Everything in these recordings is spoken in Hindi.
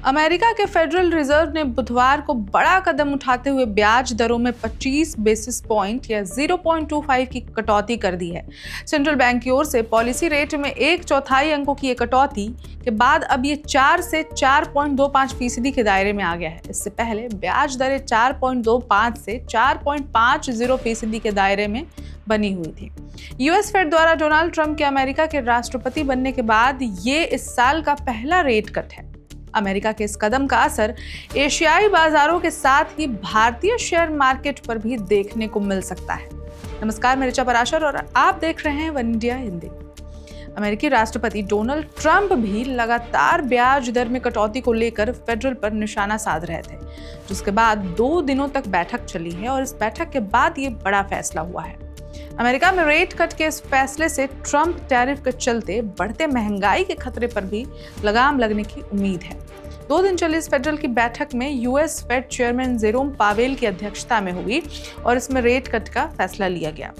अमेरिका के फेडरल रिजर्व ने बुधवार को बड़ा कदम उठाते हुए ब्याज दरों में 25 बेसिस पॉइंट या 0.25 की कटौती कर दी है। सेंट्रल बैंक की ओर से पॉलिसी रेट में 1/4 अंकों की कटौती के बाद अब ये 4 से 4.25% के दायरे में आ गया है। इससे पहले ब्याज दरें 4.25 से 4.50% के दायरे में बनी हुई थी। यूएस फेड द्वारा डोनाल्ड ट्रंप के अमेरिका के राष्ट्रपति बनने के बाद ये इस साल का पहला रेट कट है। अमेरिका के इस कदम का असर एशियाई बाजारों के साथ ही भारतीय शेयर मार्केट पर भी देखने को मिल सकता है। नमस्कार, मैं ऋचा पराशर और आप देख रहे हैं वन इंडिया हिंदी। अमेरिकी राष्ट्रपति डोनाल्ड ट्रंप भी लगातार ब्याज दर में कटौती को लेकर फेडरल पर निशाना साध रहे थे, जिसके बाद 2 दिनों तक बैठक चली है और इस बैठक के बाद ये बड़ा फैसला हुआ है। अमेरिका में रेट कट के इस फैसले से ट्रंप टैरिफ के चलते बढ़ते महंगाई के खतरे पर भी लगाम लगने की उम्मीद है। 2 दिन चली इस फेडरल की बैठक में US Fed chairman Jerome Powell की अध्यक्षता में हुई और इसमें रेट कट का फैसला लिया गया।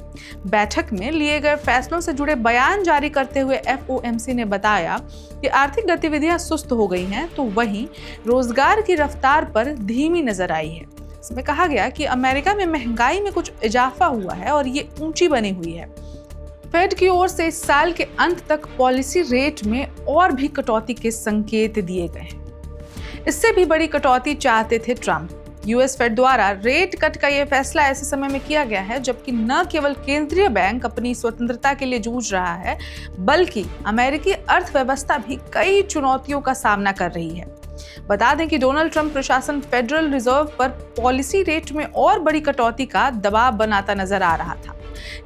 बैठक में लिए गए फैसलों से जुड़े बयान जारी करते हुए एफओएमसी ने बताया कि आर्थिक गतिविधियां सुस्त हो गई हैं, तो वहीं रोजगार की रफ्तार पर धीमी नजर आई है। इसमें कहा गया कि अमेरिका में महंगाई में कुछ इजाफा हुआ है और ये ऊंची बनी हुई है। फेड की ओर से इस साल के अंत तक पॉलिसी रेट में और भी कटौती के संकेत दिए गए हैं। इससे भी बड़ी कटौती चाहते थे ट्रंप। यूएस फेड द्वारा रेट कट का यह फैसला ऐसे समय में किया गया है जबकि न केवल केंद्रीय बैंक अपनी स्वतंत्रता के लिए जूझ रहा है, बल्कि अमेरिकी अर्थव्यवस्था भी कई चुनौतियों का सामना कर रही है। बता दें कि डोनाल्ड ट्रंप प्रशासन फेडरल रिजर्व पर पॉलिसी रेट में और बड़ी कटौती का दबाव बनाता नजर आ रहा था।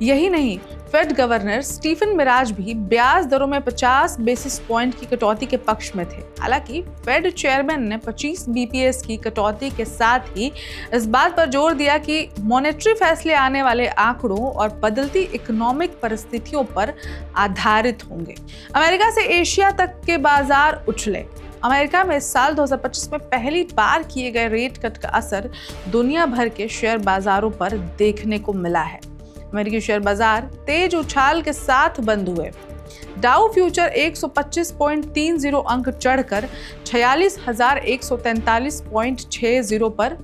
यही नहीं, फेड गवर्नर स्टीफन मिराज भी ब्याज दरों में 50 बेसिस पॉइंट की कटौती के पक्ष में थे। हालांकि फेड चेयरमैन ने 25 बीपीएस की कटौती के साथ ही इस बात पर जोर दिया कि मॉनेटरी फैसले आने वाले आंकड़ों और बदलती इकोनॉमिक परिस्थितियों पर आधारित होंगे। अमेरिका से एशिया तक के बाजार उछले। अमेरिका में इस साल 2025 में पहली बार किए गए रेट कट का असर दुनिया भर के शेयर बाजारों पर देखने को मिला है। अमेरिकी शेयर बाजार तेज उछाल के साथ बंद हुए। डाउ फ्यूचर 125.30 अंक चढ़कर 46,143.60 पर,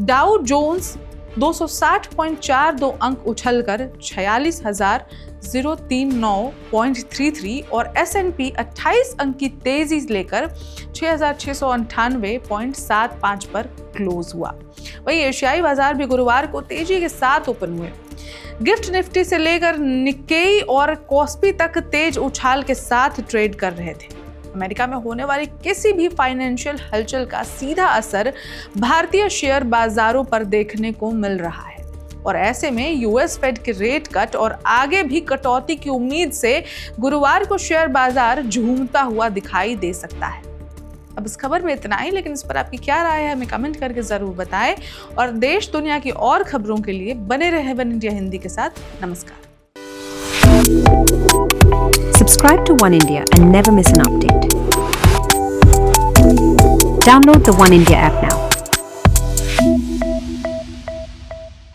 डाउ जोन्स 260.42 अंक उछलकर 46,039.33 और S&P 28 अंक की तेजी लेकर 6,698.75 पर क्लोज हुआ। वहीं एशियाई बाजार भी गुरुवार को तेजी के साथ ओपन हुए। गिफ्ट निफ्टी से लेकर निक्केई और कॉस्पी तक तेज उछाल के साथ ट्रेड कर रहे थे। अमेरिका में होने वाली किसी भी फाइनेंशियल हलचल का सीधा असर भारतीय शेयर बाजारों पर देखने को मिल रहा है और ऐसे में यूएस फेड के रेट कट और आगे भी कटौती की उम्मीद से गुरुवार को शेयर बाजार झूमता हुआ दिखाई दे सकता है। अब इस खबर में इतना ही, लेकिन इस पर आपकी क्या राय है हमें कमेंट करके जरूर बताएं और देश दुनिया की और खबरों के लिए बने रहे वन इंडिया हिंदी के साथ। नमस्कार। Subscribe to One India and never miss an update. Download the One India app now.